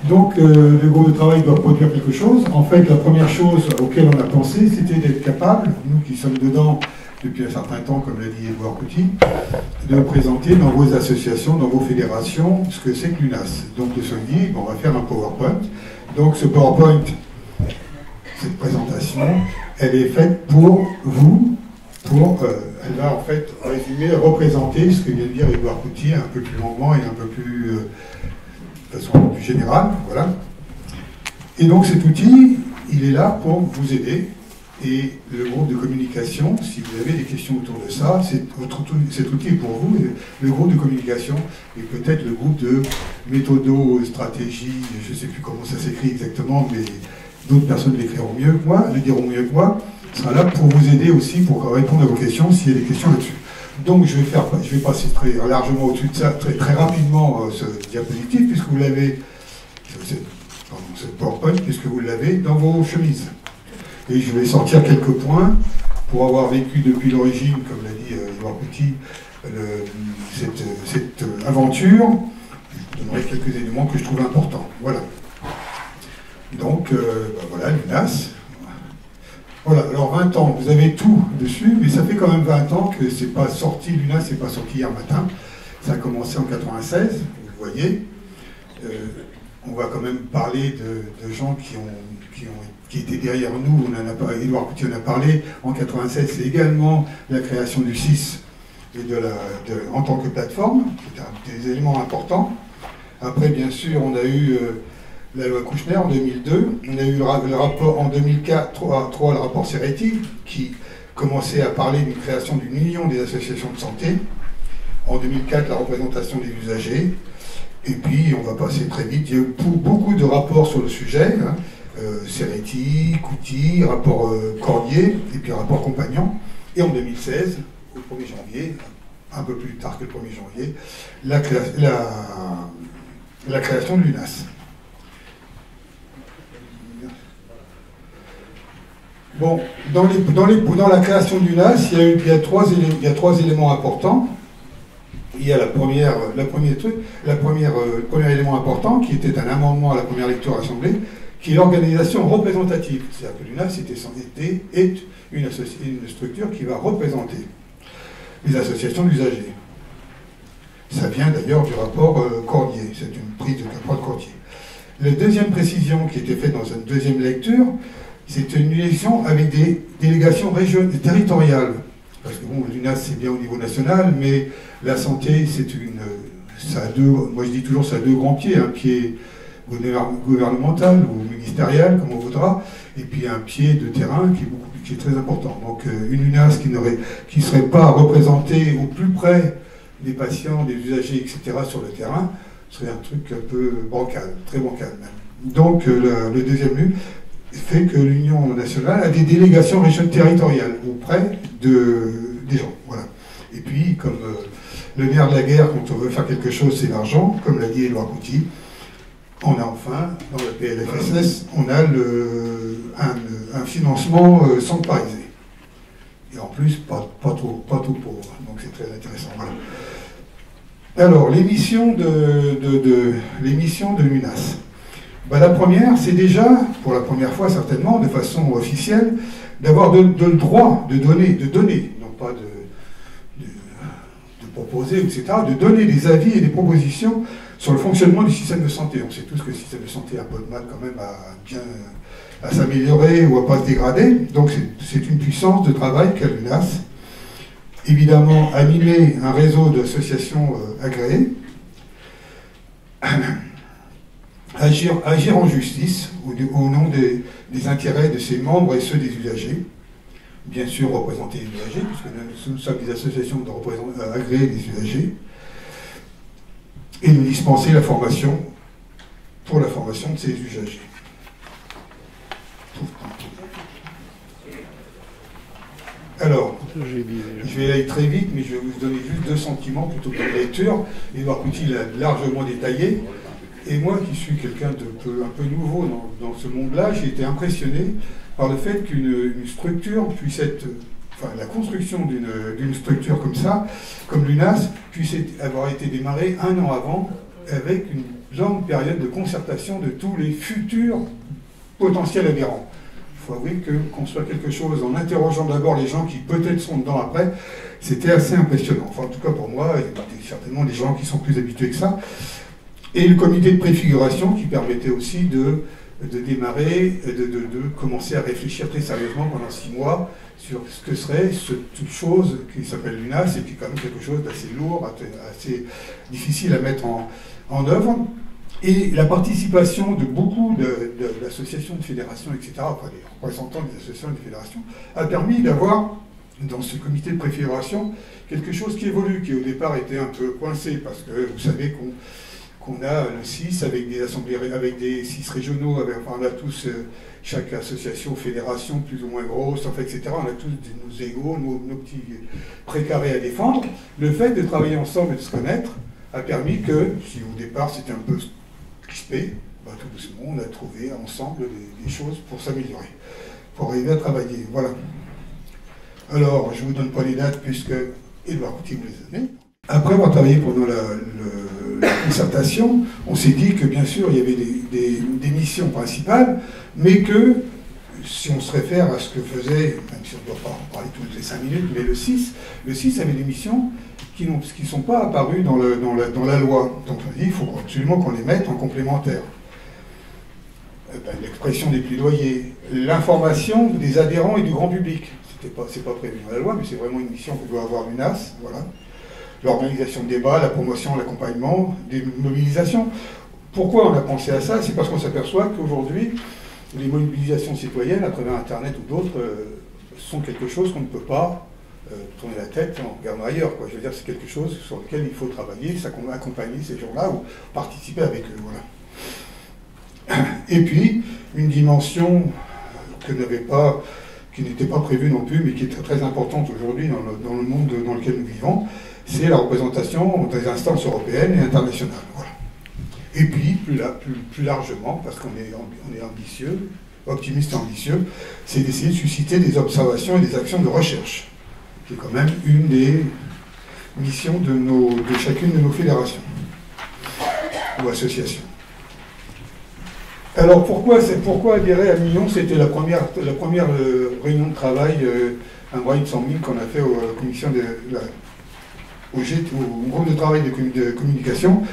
Donc, le groupe de travail doit produire quelque chose. En fait, la première chose auquel on a pensé, c'était d'être capable, nous qui sommes dedans depuis un certain temps, comme l'a dit Édouard Couty, de présenter dans vos associations, dans vos fédérations, ce que c'est que l'UNAS. Donc, de se dire, on va faire un PowerPoint. Donc, ce PowerPoint, cette présentation, elle est faite pour vous, elle va en fait résumer, représenter ce que vient de dire Édouard Couty un peu plus longuement et un peu plus, de façon plus générale, voilà. Et donc cet outil, il est là pour vous aider. Et le groupe de communication, si vous avez des questions autour de ça, cet outil est pour vous. Et le groupe de communication et peut-être le groupe de méthodo, stratégie, je ne sais plus comment ça s'écrit exactement, mais d'autres personnes l'écriront mieux que moi, le diront mieux que moi, sera là pour vous aider aussi, pour répondre à vos questions, s'il y a des questions là-dessus. Donc je vais passer très largement au-dessus de ça, très rapidement, ce diapositive, puisque vous l'avez, ce PowerPoint, puisque vous l'avez dans vos chemises. Et je vais sortir quelques points pour avoir vécu depuis l'origine, comme l'a dit Édouard Couty, cette aventure. Je donnerai quelques éléments que je trouve importants. Voilà. Donc, voilà, l'UNAS. Voilà, alors 20 ans, vous avez tout dessus, mais ça fait quand même 20 ans que c'est pas sorti, l'UNAS c'est pas sorti hier matin. Ça a commencé en 96, vous le voyez. On va quand même parler de gens qui étaient derrière nous. Édouard Couty en a parlé. En 96, c'est également la création du CIS et en tant que plateforme. C'est des éléments importants. Après, bien sûr, on a eu la loi Kouchner en 2002. On a eu le rapport en 2003, le rapport Serretti, qui commençait à parler d'une création d'une union des associations de santé. En 2004, la représentation des usagers. Et puis, on va passer très vite. Il y a eu beaucoup de rapports sur le sujet. Hein. Serretti, Couty, rapport Cordier, et puis rapport Compagnon. Et en 2016, au 1er janvier, un peu plus tard que le 1er janvier, la création de l'UNAS. Bon, dans la création de l'UNAS, il y a trois éléments importants. Il y a le premier élément important, qui était un amendement à la première lecture à l'Assemblée, qui est l'organisation représentative. C'est-à-dire que l'UNAS est une structure qui va représenter les associations d'usagers. Ça vient d'ailleurs du rapport Cordier, c'est une prise de rapport de Cordier. La deuxième précision qui était faite dans une deuxième lecture, c'était une élection avec des délégations régionales, territoriales. Parce que bon, l'UNAS c'est bien au niveau national, mais la santé, ça a moi je dis toujours, ça a deux grands pieds, un pied gouvernemental ou ministériel, comme on voudra, et puis un pied de terrain qui est très important. Donc une UNAS qui ne serait pas représentée au plus près des patients, des usagers, etc. sur le terrain, serait un truc un peu bancal, très bancal même. Donc le deuxième lieu fait que l'Union nationale a des délégations régionales territoriales auprès des gens. Voilà. Et puis, comme le nerf de la guerre, quand on veut faire quelque chose, c'est l'argent, comme l'a dit Édouard Couty, on a enfin, dans le PLFSS, on a un financement sanctuarisé. Et en plus, pas trop pauvre. Donc c'est très intéressant. Voilà. Alors, les missions de l'UNAS. Ben, la première, c'est déjà, pour la première fois certainement, de façon officielle, d'avoir le droit de donner, non pas de proposer, etc., de donner des avis et des propositions sur le fonctionnement du système de santé. On sait tous que le système de santé a un peu de mal quand même à s'améliorer ou à ne pas se dégrader. Donc c'est une puissance de travail qu'a l'UNAS. Évidemment, animer un réseau d'associations agréées. Agir en justice au nom des intérêts de ses membres et ceux des usagers. Bien sûr, représenter les usagers, puisque nous sommes des associations agréées des usagers. Et nous dispenser la formation pour la formation de ces usagers. Alors, je vais aller très vite, mais je vais vous donner juste deux sentiments plutôt que de lecture. Édouard Couty l'a largement détaillé. Et moi, qui suis quelqu'un un peu nouveau dans ce monde-là, j'ai été impressionné par le fait qu'une structure puisse être... Enfin, la construction d'une structure comme ça, comme l'UNAS, puisse avoir été démarrée un an avant, avec longue période de concertation de tous les futurs potentiels adhérents. Il faut avouer que construire quelque chose en interrogeant d'abord les gens qui peut-être sont dedans après, c'était assez impressionnant. Enfin, en tout cas pour moi, il y a certainement des gens qui sont plus habitués que ça. Et le comité de préfiguration qui permettait aussi de démarrer, de commencer à réfléchir très sérieusement pendant 6 mois sur ce que serait cette chose qui s'appelle l'UNAS et qui est quand même quelque chose d'assez lourd, assez difficile à mettre en œuvre. Et la participation de beaucoup d'associations, de fédérations, etc., enfin des représentants des associations et des fédérations, a permis d'avoir, dans ce comité de préfiguration, quelque chose qui évolue, qui au départ était un peu coincé, parce que vous savez qu'on a le 6 avec des assemblées, avec des 6 régionaux, enfin, on a tous, chaque association, fédération plus ou moins grosse, enfin, etc. On a tous nos égaux, nos petits précarés à défendre. Le fait de travailler ensemble et de se connaître a permis que, si au départ c'était un peu crispé, tout doucement on a trouvé ensemble des choses pour s'améliorer, pour arriver à travailler. Voilà. Alors, je ne vous donne pas les dates puisque Édouard Coutier vous les a données. Après avoir travaillé pendant la concertation, on s'est dit que bien sûr il y avait des missions principales, mais que si on se réfère à ce que faisait, même si on ne doit pas en parler toutes les 5 minutes, mais le 6 avait des missions qui ne sont pas apparues dans la loi. Donc on a dit il faut absolument qu'on les mette en complémentaire. L'expression des plaidoyers, l'information des adhérents et du grand public. C'est pas prévu dans la loi, mais c'est vraiment une mission que doit avoir l'UNAS. Voilà. L'organisation de débats, la promotion, l'accompagnement, des mobilisations. Pourquoi on a pensé à ça? C'est parce qu'on s'aperçoit qu'aujourd'hui, les mobilisations citoyennes, à travers Internet ou d'autres, sont quelque chose qu'on ne peut pas tourner la tête en regardant ailleurs, quoi. Je veux dire, c'est quelque chose sur lequel il faut travailler, accompagner ces gens-là ou participer avec eux. Voilà. Et puis, une dimension qui n'était pas prévue non plus, mais qui est très importante aujourd'hui dans le monde dans lequel nous vivons, c'est la représentation des instances européennes et internationales. Voilà. Et puis, plus largement, parce qu'on est ambitieux, optimiste et ambitieux, c'est d'essayer de susciter des observations et des actions de recherche, qui est quand même une des missions de chacune de nos fédérations ou associations. Alors pourquoi adhérer à Millon? C'était la première réunion de travail, un brainstorming qu'on a fait aux commissions au groupe de travail de communication.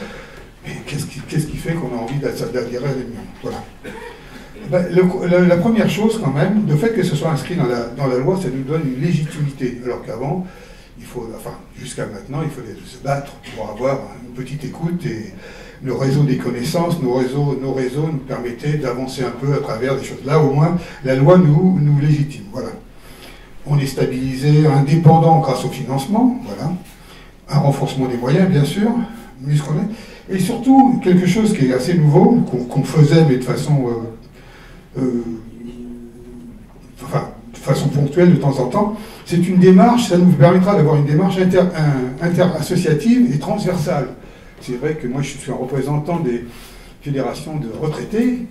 Et qu'est-ce qui fait qu'on a envie d'adhérer à Millon? Voilà. La première chose quand même, le fait que ce soit inscrit dans la loi, ça nous donne une légitimité, alors qu'avant, jusqu'à maintenant, il fallait se battre pour avoir une petite écoute et le réseau des connaissances, nos réseaux nous permettaient d'avancer un peu à travers des choses. Là, au moins, la loi nous légitime. Voilà. On est stabilisé, indépendant grâce au financement, voilà. Un renforcement des moyens, bien sûr, mieux ce qu'on est. Et surtout, quelque chose qui est assez nouveau, qu'on faisait, mais de façon ponctuelle de temps en temps, c'est une démarche, ça nous permettra d'avoir une démarche interassociative et transversale. C'est vrai que moi je suis un représentant des fédérations de retraités.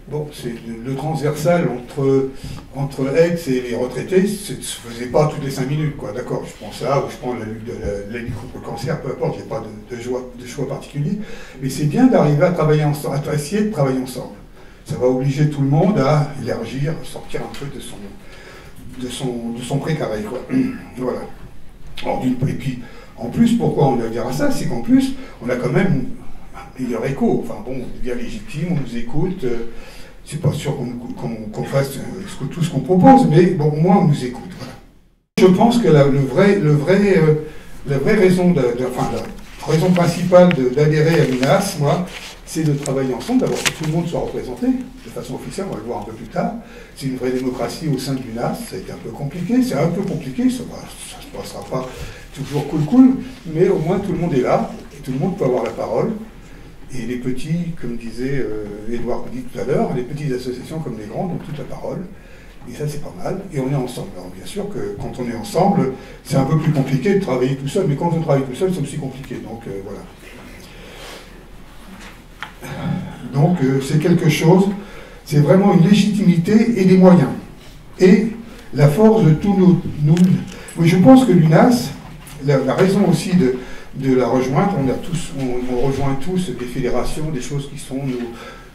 Bon, c'est le transversal entre Aix et les retraités, ça ne se faisait pas toutes les 5 minutes, quoi. D'accord, je prends ça, ou je prends la lutte contre le cancer, peu importe, j'ai pas de choix particulier. Mais c'est bien d'arriver à travailler ensemble, à essayer de travailler ensemble. Ça va obliger tout le monde à élargir, sortir un peu de son précaré, quoi. Voilà. Alors, et puis, en plus, pourquoi on doit dire à ça? C'est qu'en plus, on a quand même un meilleur écho. Enfin bon, on devient légitime, on nous écoute. C'est pas sûr qu'on fasse tout ce qu'on propose, mais bon, au moins on nous écoute. Voilà. Je pense que la vraie raison, la raison principale d'adhérer à l'UNAS, moi, c'est de travailler ensemble, d'abord que tout le monde soit représenté de façon officielle, on va le voir un peu plus tard. C'est une vraie démocratie au sein de l'UNAS, ça a été un peu compliqué, c'est un peu compliqué, ça ne se passera pas toujours cool, mais au moins tout le monde est là, et tout le monde peut avoir la parole. Et les petits, comme disait Édouard dit tout à l'heure, les petites associations comme les grandes ont toute la parole. Et ça, c'est pas mal. Et on est ensemble. Alors, bien sûr que quand on est ensemble, c'est un peu plus compliqué de travailler tout seul. Mais quand on travaille tout seul, c'est aussi compliqué. Donc, voilà. Donc, c'est quelque chose, c'est vraiment une légitimité et des moyens. Et la force de tous nos... Je pense que l'UNAS, la raison aussi de la rejoindre. On rejoint tous des fédérations, des choses qui sont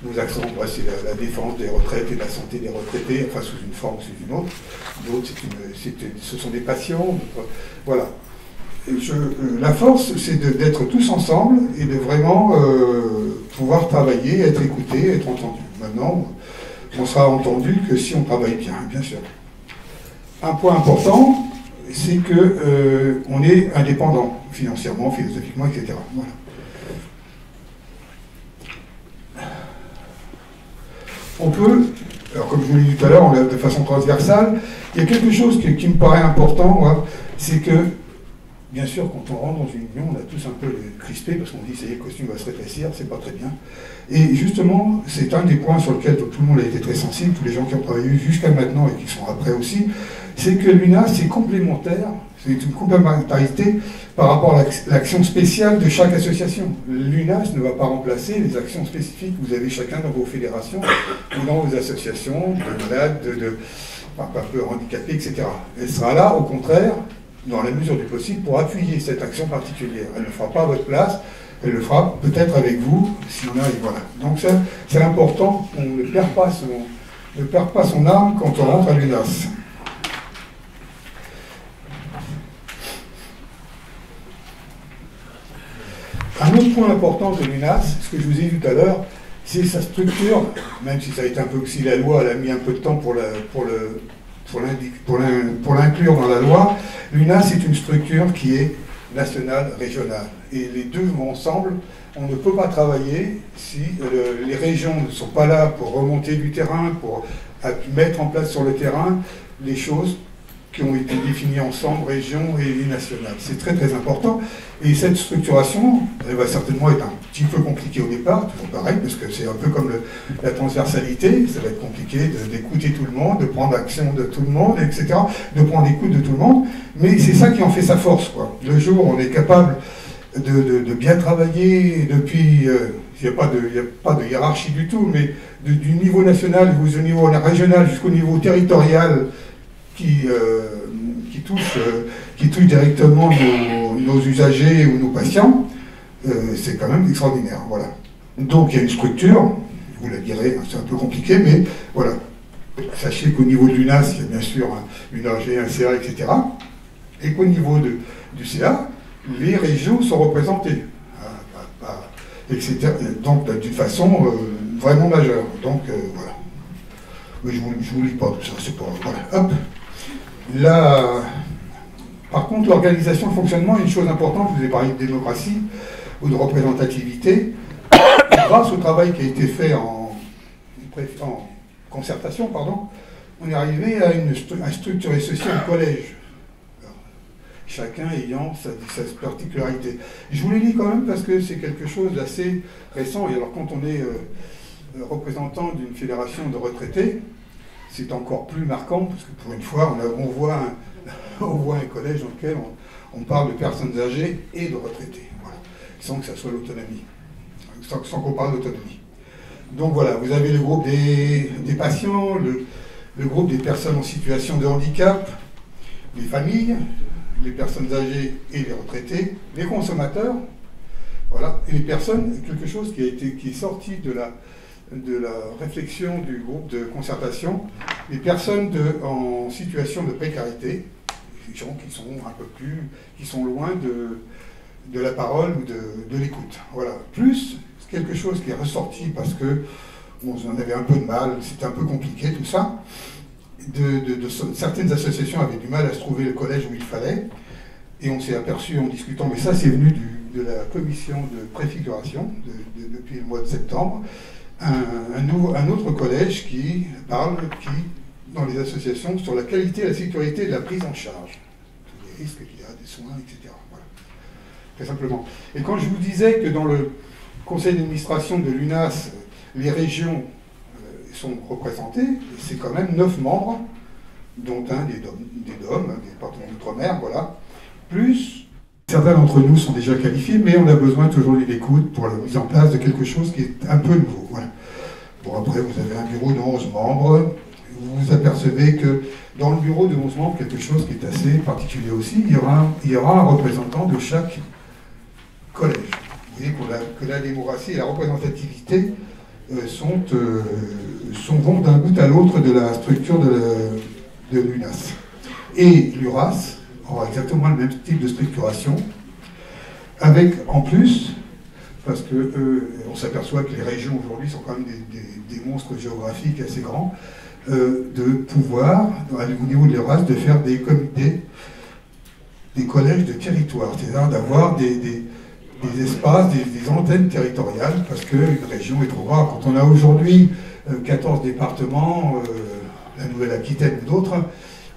nos accents. C'est la défense des retraites et de la santé des retraités, enfin sous une forme ou sous une autre. D'autres, ce sont des passions. Voilà. La force, c'est d'être tous ensemble et de vraiment pouvoir travailler, être écouté, être entendu. Maintenant, on sera entendu que si on travaille bien sûr. Un point important, c'est qu'on est indépendant, financièrement, philosophiquement, etc. Voilà. On peut, alors comme je vous l'ai dit tout à l'heure, de façon transversale, il y a quelque chose qui me paraît important, ouais, c'est que, bien sûr, quand on rentre dans une union, on a tous un peu crispé, parce qu'on dit, ça y est, le costume va se rétrécir, c'est pas très bien. Et justement, c'est un des points sur lesquels tout le monde a été très sensible, tous les gens qui ont travaillé jusqu'à maintenant et qui sont après aussi, c'est que l'UNAS, c'est complémentaire, c'est une complémentarité par rapport à l'action spéciale de chaque association. L'UNAS ne va pas remplacer les actions spécifiques que vous avez chacun dans vos fédérations ou dans vos associations de malades, un peu handicapés, etc. Elle sera là, au contraire, dans la mesure du possible, pour appuyer cette action particulière. Elle ne le fera pas à votre place, elle le fera peut-être avec vous, si on arrive, voilà. Donc c'est important, on ne perd pas son âme quand on rentre à l'UNAS. Un autre point important de l'UNAS, ce que je vous ai dit tout à l'heure, c'est sa structure, même si ça a été un peu aussi la loi, elle a mis un peu de temps pour l'inclure dans la loi. L'UNAS est une structure qui est nationale, régionale. Et les deux vont ensemble. On ne peut pas travailler si les régions ne sont pas là pour remonter du terrain, pour mettre en place sur le terrain les choses qui ont été définies ensemble, région et nationale. C'est très très important. Et cette structuration, elle va certainement être un petit peu compliquée au départ, toujours pareil, parce que c'est un peu comme la transversalité, ça va être compliqué d'écouter tout le monde, de prendre action de tout le monde, etc., de prendre écoute de tout le monde, mais c'est ça qui en fait sa force, quoi. Le jour où on est capable de bien travailler depuis, il n'y a pas de hiérarchie du tout, mais du niveau national au niveau régional jusqu'au niveau territorial, qui touche directement nos usagers ou nos patients, c'est quand même extraordinaire. Voilà. Donc il y a une structure, vous la direz, c'est un peu compliqué, mais voilà. Sachez qu'au niveau de l'UNAS, il y a bien sûr une AG, un CA, etc. Et qu'au niveau du CA, les régions sont représentées, etc. Donc d'une façon vraiment majeure. Donc voilà. Mais je ne vous lis pas tout ça, c'est pas... Voilà. Hop. Là, par contre, l'organisation, le fonctionnement est une chose importante. Je vous ai parlé de démocratie ou de représentativité. Grâce au travail qui a été fait en concertation, pardon, on est arrivé à structurer ceci en collège. Alors, chacun ayant sa particularité. Je vous l'ai dit quand même parce que c'est quelque chose d'assez récent. Et alors, quand on est représentant d'une fédération de retraités, c'est encore plus marquant, parce que pour une fois, on voit un collège dans lequel on parle de personnes âgées et de retraités, voilà, sans que ça soit l'autonomie, sans qu'on parle d'autonomie. Donc voilà, vous avez le groupe des patients, le groupe des personnes en situation de handicap, les familles, les personnes âgées et les retraités, les consommateurs, voilà, et les personnes, quelque chose qui est sorti de la réflexion du groupe de concertation, les personnes en situation de précarité, les gens qui sont un peu plus, qui sont loin de la parole ou de l'écoute. Voilà. Plus quelque chose qui est ressorti parce que on en avait un peu de mal, c'était un peu compliqué tout ça. Certaines associations avaient du mal à se trouver le collège où il fallait, et on s'est aperçu en discutant, mais ça c'est venu de la commission de préfiguration depuis le mois de septembre. Un autre collège qui parle, dans les associations, sur la qualité et la sécurité de la prise en charge. Tous les risques qu'il y a, des soins, etc. Voilà. Très simplement. Et quand je vous disais que dans le conseil d'administration de l'UNAS, les régions sont représentées, c'est quand même 9 membres, dont un des DOM, des départements d'outre-mer, voilà, plus... Certains d'entre nous sont déjà qualifiés, mais on a besoin toujours d'une écoute pour la mise en place de quelque chose qui est un peu nouveau. Voilà. Bon, après, vous avez un bureau de 11 membres. Vous vous apercevez que dans le bureau de 11 membres, quelque chose qui est assez particulier aussi, il y aura un représentant de chaque collèges. Vous voyez que la démocratie et la représentativité vont d'un bout à l'autre de la structure de l'UNAS. Et l'URAS aura exactement le même type de structuration, avec en plus, parce qu'on s'aperçoit que les régions aujourd'hui sont quand même des monstres géographiques assez grands, de pouvoir, au niveau de l'URAS, de faire des comités, des collèges de territoire, c'est-à-dire d'avoir des espaces, des antennes territoriales, parce qu'une région est trop rare. Quand on a aujourd'hui 14 départements, la Nouvelle-Aquitaine ou d'autres,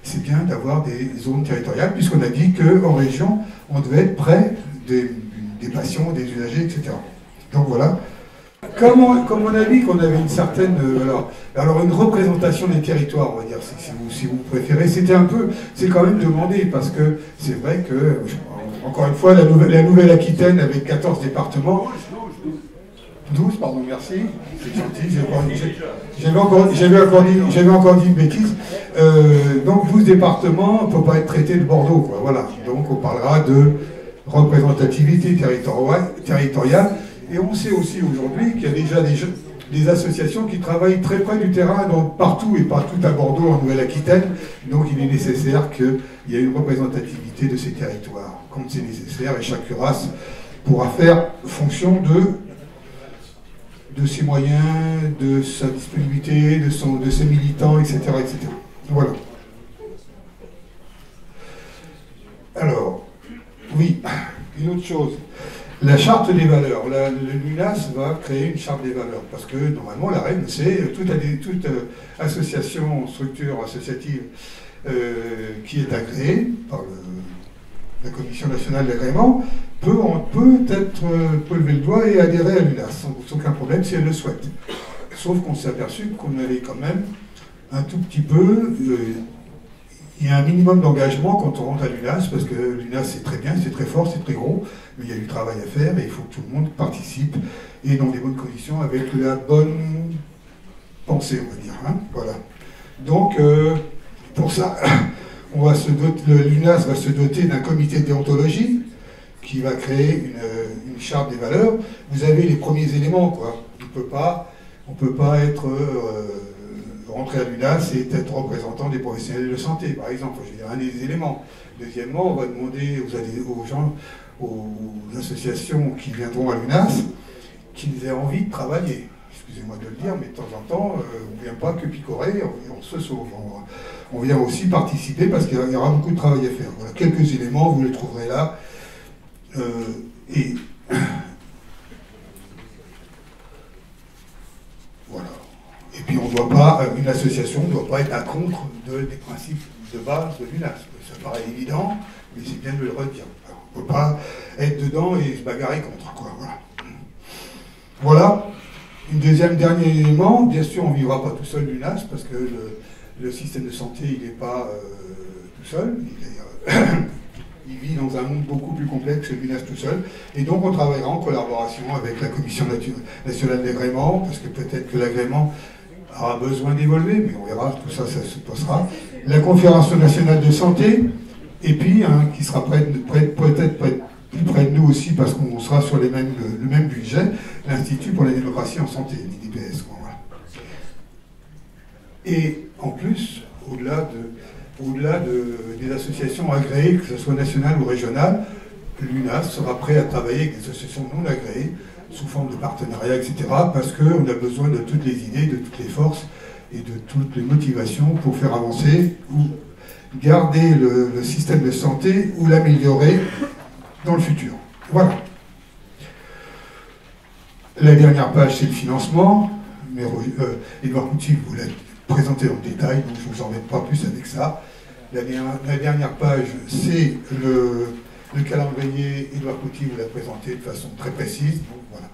c'est bien d'avoir des zones territoriales, puisqu'on a dit qu'en région, on devait être près des patients, des usagers, etc. Donc voilà. Comme on a dit qu'on avait une certaine... alors une représentation des territoires, on va dire, si vous préférez, c'est quand même demandé, parce que c'est vrai que, encore une fois, la Nouvelle-Aquitaine avec 14 départements... 12, pardon, merci, c'est gentil, j'avais encore dit une bêtise. Donc 12 départements, on ne peut pas être traité de Bordeaux, quoi, voilà. Donc on parlera de représentativité territoriale. Et on sait aussi aujourd'hui qu'il y a déjà des associations qui travaillent très près du terrain, donc partout, et pas tout à Bordeaux, en Nouvelle-Aquitaine. Donc il est nécessaire qu'il y ait une représentativité de ces territoires, quand c'est nécessaire, et chaque URAS pourra faire fonction de ses moyens, de sa disponibilité, de ses militants, etc., etc. Voilà. Alors, oui, une autre chose. La charte des valeurs. L'UNAS va créer une charte des valeurs, parce que normalement la règle c'est toute association, structure associative qui est agréée par la Commission nationale d'agrément peut lever le doigt et adhérer à l'UNAS sans aucun problème si elle le souhaite. Sauf qu'on s'est aperçu qu'on avait quand même un tout petit peu... il y a un minimum d'engagement quand on rentre à l'UNAS, parce que l'UNAS c'est très bien, c'est très fort, c'est très gros, mais il y a du travail à faire et il faut que tout le monde participe et dans des bonnes conditions avec la bonne pensée, on va dire. Hein, voilà. Donc, pour ça, l'UNAS va se doter d'un comité de déontologie qui va créer une charte des valeurs. Vous avez les premiers éléments, quoi. On ne peut pas être... rentrer à l'UNAS et être représentant des professionnels de santé, par exemple. Je veux dire, un des éléments. Deuxièmement, on va demander aux gens, aux associations qui viendront à l'UNAS, qu'ils aient envie de travailler. Excusez-moi de le dire, mais de temps en temps, on ne vient pas que picorer, on se sauve. On vient aussi participer parce qu'il y aura beaucoup de travail à faire. Voilà, quelques éléments, vous les trouverez là. Voilà. Et puis une association ne doit pas être à contre des principes de base de l'UNAS. Ça paraît évident, mais c'est bien de le redire. Alors, on ne peut pas être dedans et se bagarrer contre, quoi. Voilà. Voilà. Dernier élément, bien sûr on ne vivra pas tout seul l'UNAS, parce que le système de santé, il n'est pas tout seul. Il vit dans un monde beaucoup plus complexe que l'UNAS tout seul. Et donc on travaillera en collaboration avec la Commission nationale d'agrément, parce que peut-être que l'agrément aura besoin d'évoluer, mais on verra, tout ça, ça se passera. La Conférence nationale de santé, et puis, qui sera peut-être plus près de nous aussi, parce qu'on sera sur le même budget, l'Institut pour la démocratie en santé, l'IDPS. Voilà. Et en plus, au-delà des associations agréées, que ce soit nationales ou régionales, l'UNAS sera prêt à travailler avec des associations non agréées, sous forme de partenariat, etc., parce qu'on a besoin de toutes les idées, de toutes les forces et de toutes les motivations pour faire avancer ou garder le système de santé ou l'améliorer dans le futur. Voilà. La dernière page, c'est le financement. Mais Édouard Couty vous l'a présenté en détail, donc je ne vous embête pas plus avec ça. La dernière page, c'est le calendrier. Édouard Couty vous l'a présenté de façon très précise. Donc voilà.